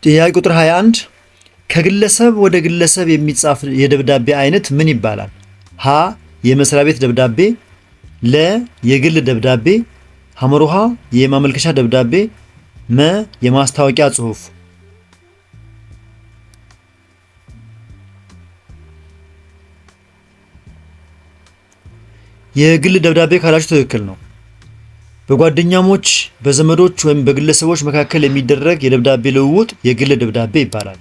ጥያቄ ቁጥር 21 ከግለሰብ ወደ ግለሰብ የሚጻፍ የደብዳቤ አይነት ምን ይባላል? ሀ የመስሪያ ቤት ደብዳቤ፣ ለ የግል ደብዳቤ፣ ሐመሩሃ የማመልከቻ ደብዳቤ፣ መ የማስታወቂያ ጽሑፍ። የግል ደብዳቤ ካላችሁ ትክክል ነው። በጓደኛሞች በዘመዶች ወይም በግለሰቦች መካከል የሚደረግ የደብዳቤ ልውውጥ የግል ደብዳቤ ይባላል።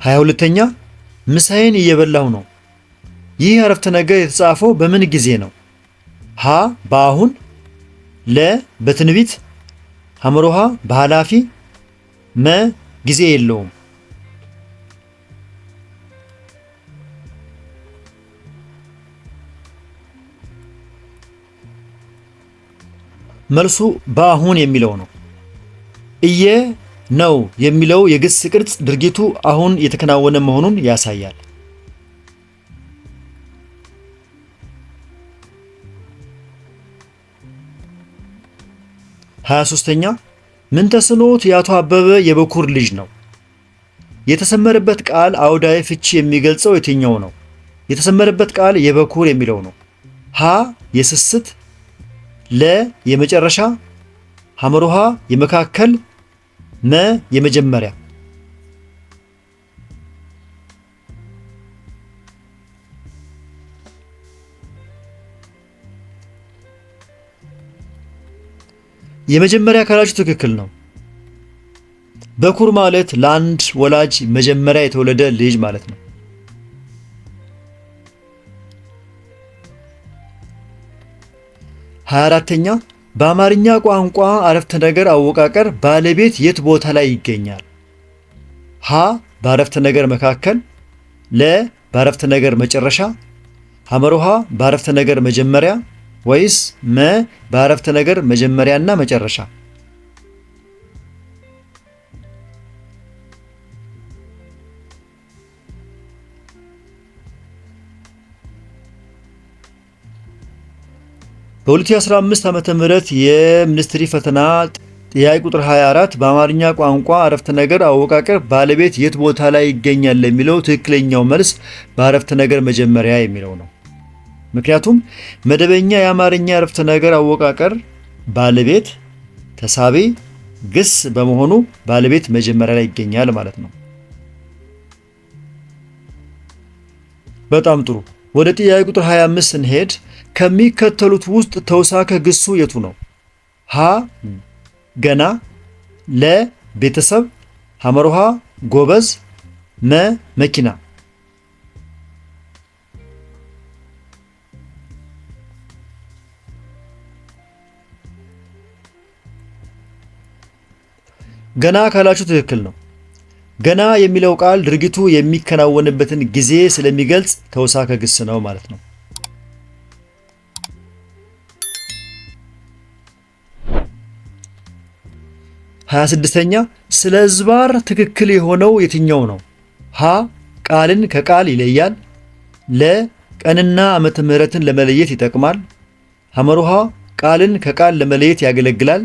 22ኛ ምሳዬን እየበላሁ ነው። ይህ አረፍተ ነገር የተጻፈው በምን ጊዜ ነው? ሀ በአሁን፣ ለ በትንቢት፣ ሐመሮሃ በኃላፊ፣ መ ጊዜ የለውም። መልሱ በአሁን የሚለው ነው። እየ ነው የሚለው የግስ ቅርጽ ድርጊቱ አሁን የተከናወነ መሆኑን ያሳያል። 23ኛ ምንተስኖት የአቶ አበበ የበኩር ልጅ ነው። የተሰመረበት ቃል አውዳዊ ፍቺ የሚገልጸው የትኛው ነው? የተሰመረበት ቃል የበኩር የሚለው ነው። ሀ የስስት፣ ለ የመጨረሻ፣ ሐመሩሃ የመካከል፣ መ የመጀመሪያ። የመጀመሪያ ካላችሁ ትክክል ነው። በኩር ማለት ለአንድ ወላጅ መጀመሪያ የተወለደ ልጅ ማለት ነው። 24ኛ በአማርኛ ቋንቋ አረፍተ ነገር አወቃቀር ባለቤት የት ቦታ ላይ ይገኛል? ሀ በአረፍተ ነገር መካከል፣ ለ በአረፍተ ነገር መጨረሻ፣ ሐመሩሃ በአረፍተ ነገር መጀመሪያ ወይስ መ በአረፍተ ነገር መጀመሪያና መጨረሻ? በ2015 ዓመተ ምህረት የሚኒስትሪ ፈተና ጥያቄ ቁጥር 24 በአማርኛ ቋንቋ አረፍተ ነገር አወቃቀር ባለቤት የት ቦታ ላይ ይገኛል የሚለው ትክክለኛው መልስ በአረፍተ ነገር መጀመሪያ የሚለው ነው። ምክንያቱም መደበኛ የአማርኛ አረፍተ ነገር አወቃቀር ባለቤት፣ ተሳቢ፣ ግስ በመሆኑ ባለቤት መጀመሪያ ላይ ይገኛል ማለት ነው። በጣም ጥሩ። ወደ ጥያቄ ቁጥር 25 ስንሄድ ከሚከተሉት ውስጥ ተውሳከ ግሱ የቱ ነው? ሀ ገና፣ ለ ቤተሰብ፣ ሐመሩሃ ጎበዝ፣ መ መኪና። ገና ካላችሁ ትክክል ነው። ገና የሚለው ቃል ድርጊቱ የሚከናወንበትን ጊዜ ስለሚገልጽ ተውሳከ ግስ ነው ማለት ነው። 26ኛ ስለ ዝባር ትክክል የሆነው የትኛው ነው? ሀ ቃልን ከቃል ይለያል፣ ለ ቀንና ዓመተ ምህረትን ለመለየት ይጠቅማል፣ ሐመሩሃ ቃልን ከቃል ለመለየት ያገለግላል፣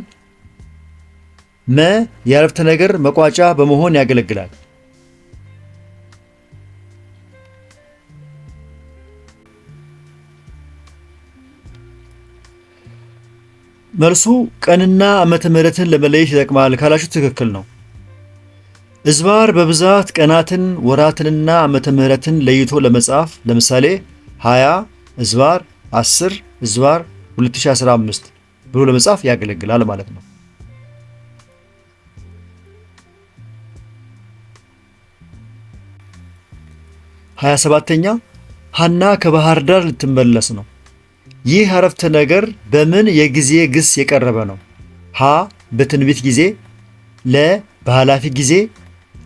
መ የአረፍተ ነገር መቋጫ በመሆን ያገለግላል። መልሱ ቀንና ዓመተ ምህረትን ለመለየት ይጠቅማል ካላችሁ ትክክል ነው። እዝባር በብዛት ቀናትን ወራትንና ዓመተ ምህረትን ለይቶ ለመጻፍ ለምሳሌ 20 እዝባር 10 እዝባር 2015 ብሎ ለመጻፍ ያገለግላል ማለት ነው። 27ኛ ሐና ከባህር ዳር ልትመለስ ነው። ይህ አረፍተ ነገር በምን የጊዜ ግስ የቀረበ ነው? ሀ በትንቢት ጊዜ፣ ለ በኃላፊ ጊዜ፣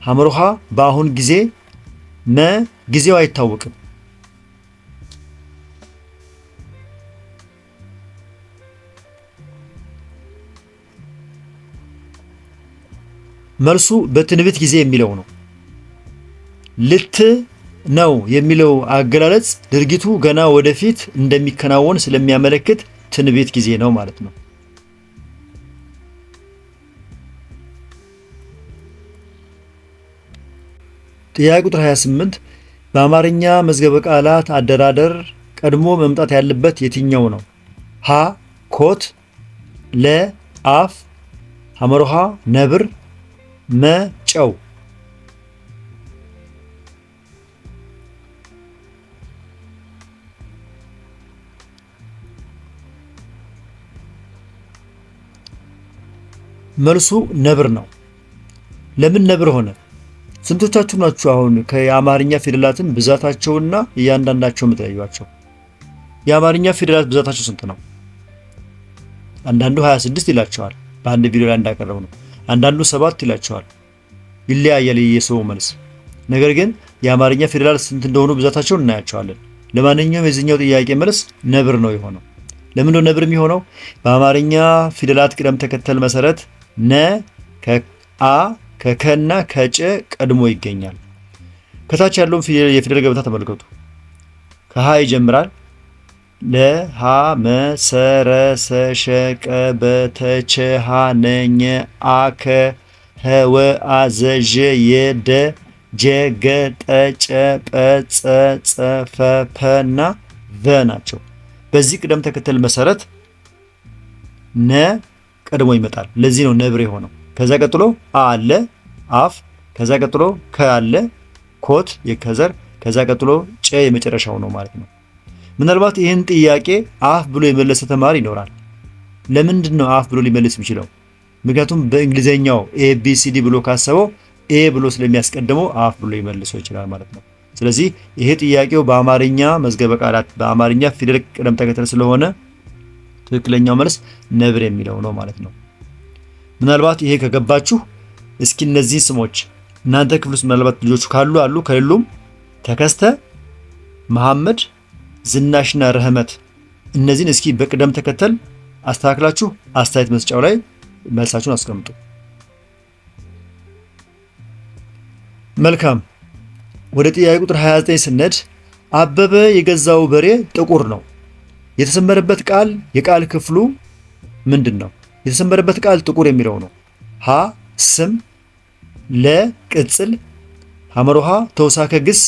ሐመሩሃ በአሁን ጊዜ፣ መ ጊዜው አይታወቅም። መልሱ በትንቢት ጊዜ የሚለው ነው። ልት ነው የሚለው አገላለጽ ድርጊቱ ገና ወደፊት እንደሚከናወን ስለሚያመለክት ትንቢት ጊዜ ነው ማለት ነው። ጥያቄ ቁጥር 28 በአማርኛ መዝገበ ቃላት አደራደር ቀድሞ መምጣት ያለበት የትኛው ነው? ሀ ኮት፣ ለ አፍ፣ ሐመሮሃ ነብር፣ መ ጨው። መልሱ ነብር ነው። ለምን ነብር ሆነ? ስንቶቻችሁ ናችሁ አሁን ከአማርኛ ፊደላትን ብዛታቸውና እያንዳንዳቸው የምትለዩዋቸው? የአማርኛ ፊደላት ብዛታቸው ስንት ነው? አንዳንዱ 26 ይላቸዋል፣ በአንድ ቪዲዮ ላይ እንዳቀረቡ ነው። አንዳንዱ 7 ይላቸዋል። ይለያያል የሰው መልስ። ነገር ግን የአማርኛ ፊደላት ስንት እንደሆኑ ብዛታቸውን እናያቸዋለን። ለማንኛውም የዚህኛው ጥያቄ መልስ ነብር ነው የሆነው። ለምን ነው ነብር የሚሆነው? በአማርኛ ፊደላት ቅደም ተከተል መሰረት ነ ከአ ከከና ከጨ ቀድሞ ይገኛል። ከታች ያለውን የፊደል ገበታ ተመልከቱ። ከሀ ይጀምራል። ለ ሀ መ ሰ ረ ሰ ሸ ቀ በ ተ ቸ ሀ ነ ኘ አ ከ ሀ ወ አ ዘ ዠ የ ደ ጀ ገ ጠ ጨ ጰ ጸ ጸ ፈ ፐ እና ቨ ናቸው። በዚህ ቅደም ተከተል መሰረት ነ ቀድሞ ይመጣል። ለዚህ ነው ነብር የሆነው። ከዛ ቀጥሎ አ አለ አፍ፣ ከዛ ቀጥሎ ከ አለ ኮት የከዘር፣ ከዛ ቀጥሎ ጨ የመጨረሻው ነው ማለት ነው። ምናልባት ይህን ጥያቄ አፍ ብሎ የመለሰ ተማሪ ይኖራል። ለምንድን ነው አፍ ብሎ ሊመልስ የሚችለው? ምክንያቱም በእንግሊዘኛው ኤቢሲዲ ብሎ ካሰበው ኤ ብሎ ስለሚያስቀድመው አፍ ብሎ ሊመልሰው ይችላል ማለት ነው። ስለዚህ ይሄ ጥያቄው በአማርኛ መዝገበ ቃላት በአማርኛ ፊደል ቅደም ተከተል ስለሆነ ትክክለኛው መልስ ነብር የሚለው ነው ማለት ነው። ምናልባት ይሄ ከገባችሁ እስኪ እነዚህ ስሞች እናንተ ክፍል ውስጥ ምናልባት ልጆቹ ካሉ አሉ፣ ከሌሉም ተከስተ፣ መሐመድ፣ ዝናሽና ረህመት እነዚህን እስኪ በቅደም ተከተል አስተካክላችሁ አስተያየት መስጫው ላይ መልሳችሁን አስቀምጡ። መልካም። ወደ ጥያቄ ቁጥር 29 ስንሄድ አበበ የገዛው በሬ ጥቁር ነው። የተሰመረበት ቃል የቃል ክፍሉ ምንድን ነው? የተሰመረበት ቃል ጥቁር የሚለው ነው። ሀ ስም፣ ለ ቅጽል፣ ሐመሮሃ ተውሳከ ግስ፣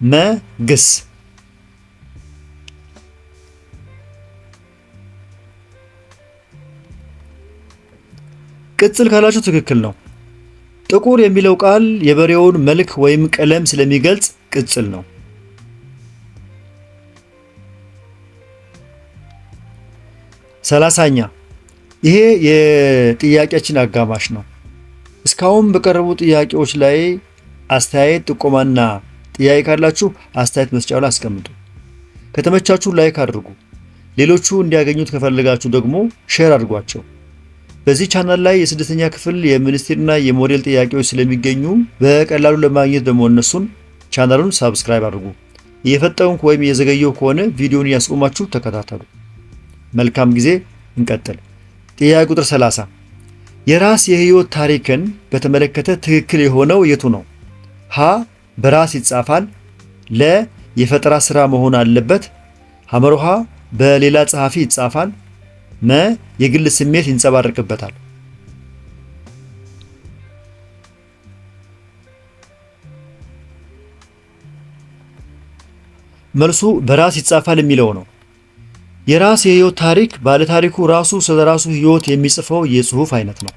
መ ግስ። ቅጽል ካላችሁ ትክክል ነው። ጥቁር የሚለው ቃል የበሬውን መልክ ወይም ቀለም ስለሚገልጽ ቅጽል ነው። 30ኛ ይሄ የጥያቄያችን አጋማሽ ነው። እስካሁን በቀረቡ ጥያቄዎች ላይ አስተያየት፣ ጥቆማና ጥያቄ ካላችሁ አስተያየት መስጫው ላይ አስቀምጡ። ከተመቻችሁ ላይክ አድርጉ። ሌሎቹ እንዲያገኙት ከፈለጋችሁ ደግሞ ሼር አድርጓቸው። በዚህ ቻናል ላይ የስድስተኛ ክፍል የሚኒስቴርና የሞዴል ጥያቄዎች ስለሚገኙ በቀላሉ ለማግኘት ደግሞ እነሱን ቻናሉን ሳብስክራይብ አድርጉ። እየፈጠንኩ ወይም እየዘገየሁ ከሆነ ቪዲዮን ያስቆማችሁ ተከታተሉ። መልካም ጊዜ። እንቀጥል። ጥያቄ ቁጥር 30 የራስ የህይወት ታሪክን በተመለከተ ትክክል የሆነው የቱ ነው? ሀ በራስ ይጻፋል፣ ለ የፈጠራ ስራ መሆን አለበት፣ ሐመሮሃ በሌላ ጸሐፊ ይጻፋል፣ መ የግል ስሜት ይንጸባረቅበታል። መልሱ በራስ ይጻፋል የሚለው ነው። የራስ የህይወት ታሪክ ባለታሪኩ ራሱ ስለራሱ ህይወት የሚጽፈው የጽሑፍ አይነት ነው።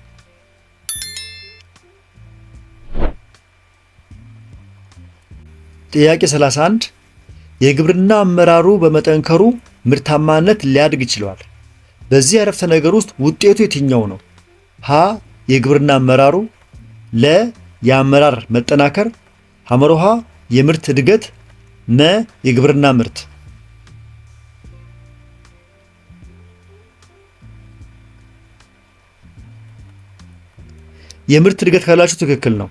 ጥያቄ 31 የግብርና አመራሩ በመጠንከሩ ምርታማነት ሊያድግ ይችላል። በዚህ አረፍተ ነገር ውስጥ ውጤቱ የትኛው ነው? ሀ የግብርና አመራሩ፣ ለ የአመራር መጠናከር፣ ሐመሮሃ የምርት እድገት፣ መ የግብርና ምርት። የምርት እድገት ካላችሁ ትክክል ነው።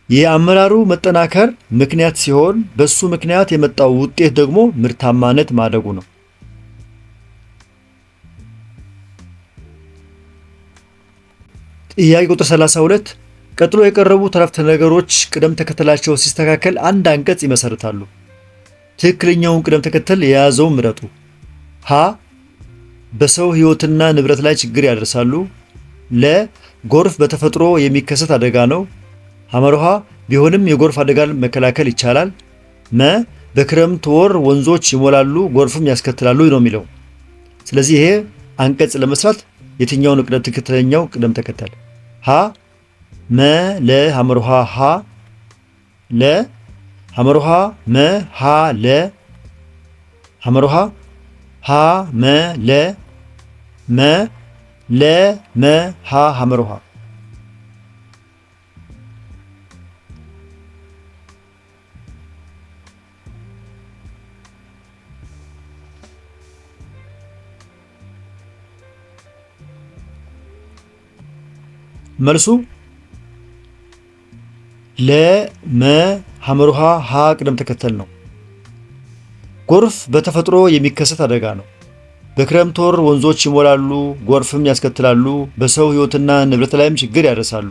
የአመራሩ መጠናከር ምክንያት ሲሆን በሱ ምክንያት የመጣው ውጤት ደግሞ ምርታማነት ማደጉ ነው። ጥያቄ ቁጥር 32 ቀጥሎ የቀረቡ ተረፍተ ነገሮች ቅደም ተከተላቸው ሲስተካከል አንድ አንቀጽ ይመሰርታሉ። ትክክለኛውን ቅደም ተከተል የያዘውን ምረጡ። ሀ በሰው ህይወትና ንብረት ላይ ችግር ያደርሳሉ። ለ ጎርፍ በተፈጥሮ የሚከሰት አደጋ ነው። ሐመሮሃ ቢሆንም የጎርፍ አደጋን መከላከል ይቻላል። መ በክረምት ወር ወንዞች ይሞላሉ፣ ጎርፍም ያስከትላሉ ነው የሚለው። ስለዚህ ይሄ አንቀጽ ለመስራት የትኛውን ትክክለኛው ቅደም ተከተል? ሀ መ ለ ሐመርሃ ሀ ለ ሐመርሃ መ ሀ ለ ሐመርሃ ሀ መ ለ መ ለ መ ሀ ሐመርሃ። መልሱ ለ መ ሐመርሃ ሀ ቅደም ተከተል ነው። ጎርፍ በተፈጥሮ የሚከሰት አደጋ ነው። በክረምት ወር ወንዞች ይሞላሉ፣ ጎርፍም ያስከትላሉ፣ በሰው ሕይወትና ንብረት ላይም ችግር ያደርሳሉ።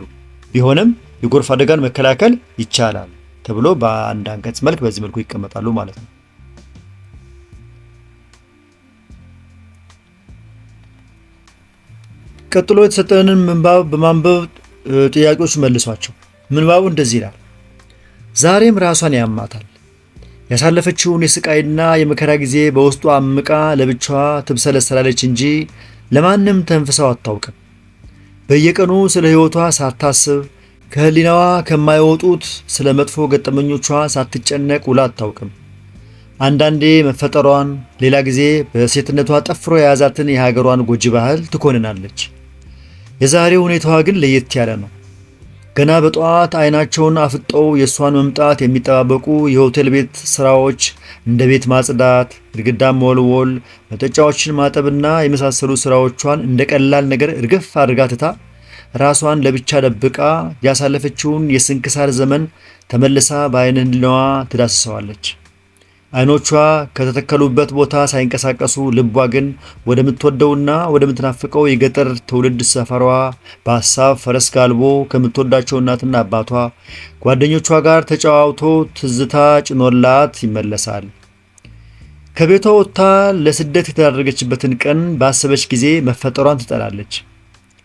ቢሆንም የጎርፍ አደጋን መከላከል ይቻላል ተብሎ በአንድ አንቀጽ መልክ በዚህ መልኩ ይቀመጣሉ ማለት ነው። ቀጥሎ የተሰጠንን ምንባብ በማንበብ ጥያቄዎች መልሷቸው። ምንባቡ እንደዚህ ይላል። ዛሬም ራሷን ያማታል። ያሳለፈችውን የስቃይና የመከራ ጊዜ በውስጧ አምቃ ለብቻዋ ትብሰለሰላለች እንጂ ለማንም ተንፍሰው አታውቅም። በየቀኑ ስለ ሕይወቷ ሳታስብ ከህሊናዋ ከማይወጡት ስለ መጥፎ ገጠመኞቿ ሳትጨነቅ ውላ አታውቅም። አንዳንዴ መፈጠሯን፣ ሌላ ጊዜ በሴትነቷ ጠፍሮ የያዛትን የሀገሯን ጎጂ ባህል ትኮንናለች። የዛሬው ሁኔታዋ ግን ለየት ያለ ነው። ገና በጠዋት አይናቸውን አፍጠው የእሷን መምጣት የሚጠባበቁ የሆቴል ቤት ስራዎች እንደ ቤት ማጽዳት፣ ግድግዳ መወልወል፣ መጠጫዎችን ማጠብና የመሳሰሉ ስራዎቿን እንደ ቀላል ነገር እርግፍ አድርጋ ትታ ራሷን ለብቻ ደብቃ ያሳለፈችውን የስንክሳር ዘመን ተመልሳ በአይነ ህሊናዋ ትዳስሰዋለች። አይኖቿ ከተተከሉበት ቦታ ሳይንቀሳቀሱ ልቧ ግን ወደምትወደውና ወደምትናፍቀው የገጠር ትውልድ ሰፈሯ በሀሳብ ፈረስ ጋልቦ ከምትወዳቸው እናትና አባቷ ጓደኞቿ ጋር ተጨዋውቶ ትዝታ ጭኖላት ይመለሳል። ከቤቷ ወጥታ ለስደት የተዳረገችበትን ቀን ባሰበች ጊዜ መፈጠሯን ትጠላለች።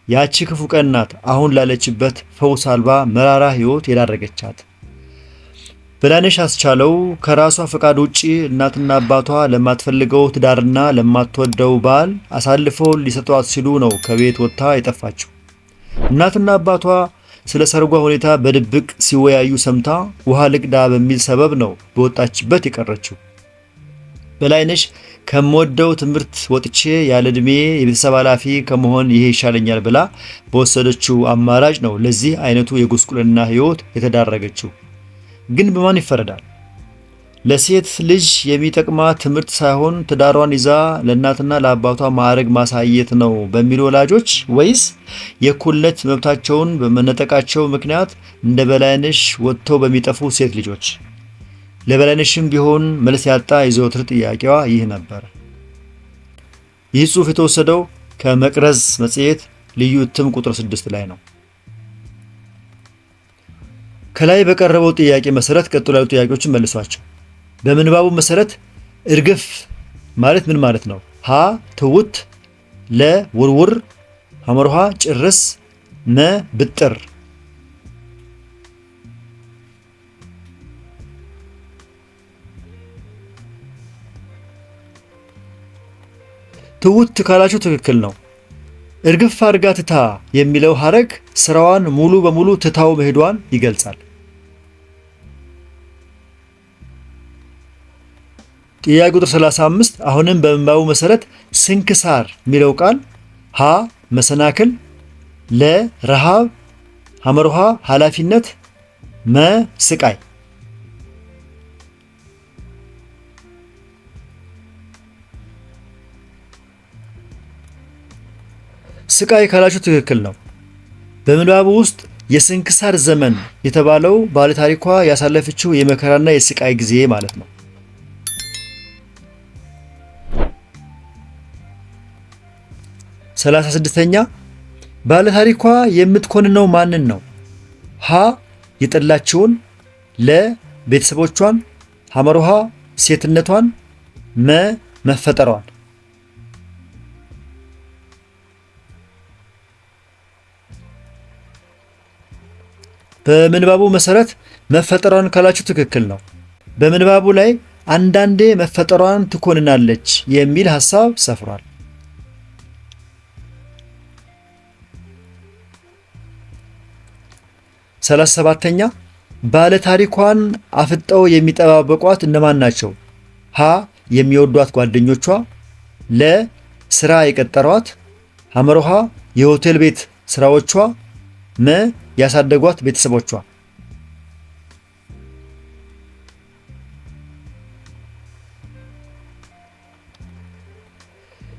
ያቺ ክፉ ቀን ናት አሁን ላለችበት ፈውስ አልባ መራራ ሕይወት የዳረገቻት። በላይነሽ አስቻለው ከራሷ ፈቃድ ውጪ እናትና አባቷ ለማትፈልገው ትዳርና ለማትወደው ባል አሳልፈው ሊሰጧት ሲሉ ነው ከቤት ወጥታ የጠፋችው። እናትና አባቷ ስለ ሰርጓ ሁኔታ በድብቅ ሲወያዩ ሰምታ ውሃ ልቅዳ በሚል ሰበብ ነው በወጣችበት የቀረችው። በላይነሽ ከምወደው ትምህርት ወጥቼ ያለ ዕድሜ የቤተሰብ ኃላፊ ከመሆን ይሄ ይሻለኛል ብላ በወሰደችው አማራጭ ነው ለዚህ አይነቱ የጉስቁልና ሕይወት የተዳረገችው። ግን በማን ይፈረዳል? ለሴት ልጅ የሚጠቅማት ትምህርት ሳይሆን ትዳሯን ይዛ ለእናትና ለአባቷ ማዕረግ ማሳየት ነው በሚሉ ወላጆች፣ ወይስ የእኩልነት መብታቸውን በመነጠቃቸው ምክንያት እንደ በላይነሽ ወጥተው በሚጠፉ ሴት ልጆች? ለበላይነሽም ቢሆን መልስ ያጣ የዘወትር ጥያቄዋ ይህ ነበር። ይህ ጽሑፍ የተወሰደው ከመቅረዝ መጽሔት ልዩ እትም ቁጥር 6 ላይ ነው። ከላይ በቀረበው ጥያቄ መሰረት ቀጥሎ ያሉ ጥያቄዎችን መልሷቸው። በምንባቡ መሰረት እርግፍ ማለት ምን ማለት ነው? ሀ ትውት፣ ለ ውርውር፣ ሐመርሃ ጭርስ፣ መ ብጥር። ትውት ካላችሁ ትክክል ነው። እርግፍ አድርጋ ትታ የሚለው ሐረግ ስራዋን ሙሉ በሙሉ ትታው መሄዷን ይገልጻል። ጥያቄ ቁጥር 35 አሁንም በምንባቡ መሰረት ስንክሳር የሚለው ቃል ሀ መሰናክል፣ ለ ረሃብ፣ ሐመርሃ ኃላፊነት፣ መ ስቃይ። ስቃይ ካላችሁ ትክክል ነው። በምንባቡ ውስጥ የስንክሳር ዘመን የተባለው ባለታሪኳ ያሳለፈችው የመከራና የስቃይ ጊዜ ማለት ነው። 36ኛ ባለታሪኳ የምትኮንነው ማንን ነው? ሀ የጠላችውን፣ ለ ቤተሰቦቿን፣ ሐመርሃ ሴትነቷን፣ መ መፈጠሯን። በምንባቡ መሰረት መፈጠሯን ካላችሁ ትክክል ነው። በምንባቡ ላይ አንዳንዴ መፈጠሯን ትኮንናለች የሚል ሐሳብ ሰፍሯል። 37ኛ ባለ ታሪኳን አፍጠው የሚጠባበቋት እነማን ናቸው? ሀ የሚወዷት ጓደኞቿ፣ ለ ስራ የቀጠሯት፣ ሐመሮሃ የሆቴል ቤት ስራዎቿ፣ መ ያሳደጓት ቤተሰቦቿ።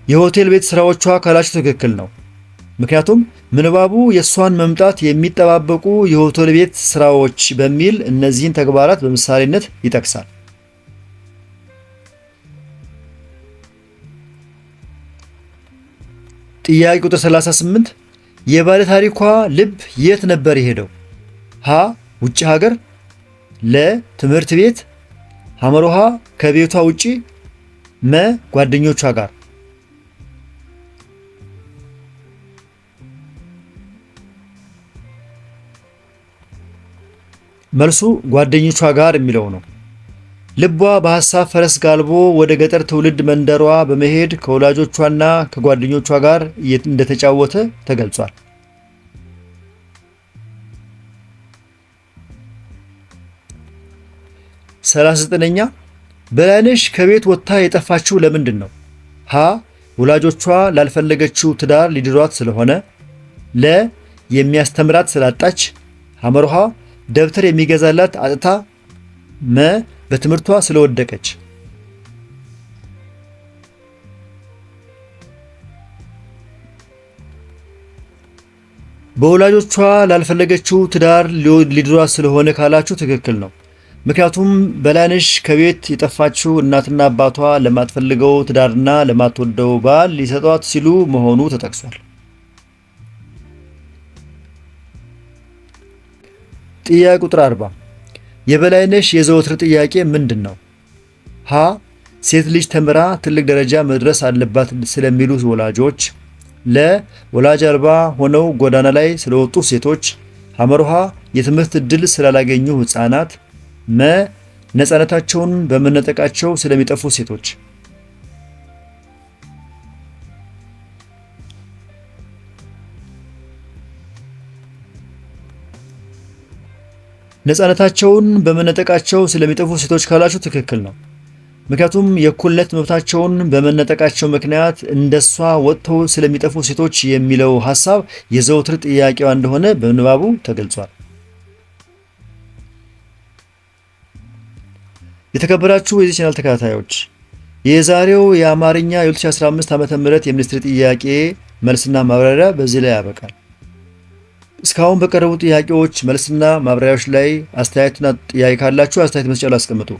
የሆቴል ቤት ስራዎቿ ካላችሁ ትክክል ነው። ምክንያቱም ምንባቡ የእሷን መምጣት የሚጠባበቁ የሆቴል ቤት ስራዎች በሚል እነዚህን ተግባራት በምሳሌነት ይጠቅሳል። ጥያቄ ቁጥር 38 የባለ ታሪኳ ልብ የት ነበር የሄደው? ሀ ውጭ ሀገር፣ ለ ትምህርት ቤት፣ ሐመሮሃ ከቤቷ ውጪ፣ መ ጓደኞቿ ጋር። መልሱ ጓደኞቿ ጋር የሚለው ነው። ልቧ በሐሳብ ፈረስ ጋልቦ ወደ ገጠር ትውልድ መንደሯ በመሄድ ከወላጆቿና ከጓደኞቿ ጋር እንደተጫወተ ተገልጿል። ሰላሳ ዘጠነኛ በላይነሽ ከቤት ወጥታ የጠፋችው ለምንድን ነው? ሀ ወላጆቿ ላልፈለገችው ትዳር ሊድሯት ስለሆነ፣ ለ የሚያስተምራት ስላጣች፣ ሐመርሃ ደብተር የሚገዛላት አጥታ፣ መ በትምህርቷ ስለወደቀች። በወላጆቿ ላልፈለገችው ትዳር ሊድሯት ስለሆነ ካላችሁ ትክክል ነው። ምክንያቱም በላይነሽ ከቤት የጠፋችው እናትና አባቷ ለማትፈልገው ትዳርና ለማትወደው ባል ሊሰጧት ሲሉ መሆኑ ተጠቅሷል። ጥያቄ ቁጥር 40 የበላይነሽ የዘወትር ጥያቄ ምንድን ነው? ሀ ሴት ልጅ ተምራ ትልቅ ደረጃ መድረስ አለባት ስለሚሉ ወላጆች፣ ለ ወላጅ አልባ ሆነው ጎዳና ላይ ስለወጡ ሴቶች፣ ሐመርሃ የትምህርት ዕድል ስላላገኙ ሕፃናት፣ መ ነፃነታቸውን በመነጠቃቸው ስለሚጠፉ ሴቶች። ነፃነታቸውን በመነጠቃቸው ስለሚጠፉ ሴቶች ካላችሁ ትክክል ነው። ምክንያቱም የእኩልነት መብታቸውን በመነጠቃቸው ምክንያት እንደሷ ወጥተው ስለሚጠፉ ሴቶች የሚለው ሐሳብ የዘወትር ጥያቄዋ እንደሆነ በንባቡ ተገልጿል። የተከበራችሁ የዚህ ቻናል ተከታታዮች የዛሬው የአማርኛ የ2015 ዓ.ም የሚኒስትሪ ጥያቄ መልስና ማብራሪያ በዚህ ላይ ያበቃል። እስካሁን በቀረቡ ጥያቄዎች መልስና ማብራሪያዎች ላይ አስተያየትና ጥያቄ ካላችሁ አስተያየት መስጫ ላይ አስቀምጡ።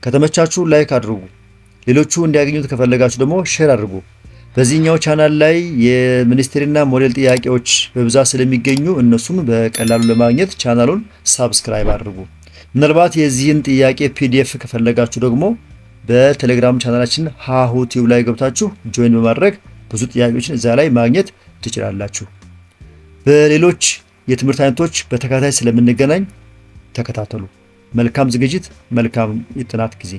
ከተመቻችሁ ላይክ አድርጉ። ሌሎቹ እንዲያገኙት ከፈለጋችሁ ደግሞ ሼር አድርጉ። በዚህኛው ቻናል ላይ የሚኒስትሪና ሞዴል ጥያቄዎች በብዛት ስለሚገኙ እነሱን በቀላሉ ለማግኘት ቻናሉን ሳብስክራይብ አድርጉ። ምናልባት የዚህን ጥያቄ ፒዲኤፍ ከፈለጋችሁ ደግሞ በቴሌግራም ቻናላችን ሃሁ ቲዩብ ላይ ገብታችሁ ጆይን በማድረግ ብዙ ጥያቄዎችን እዛ ላይ ማግኘት ትችላላችሁ። በሌሎች የትምህርት አይነቶች በተከታታይ ስለምንገናኝ ተከታተሉ። መልካም ዝግጅት፣ መልካም የጥናት ጊዜ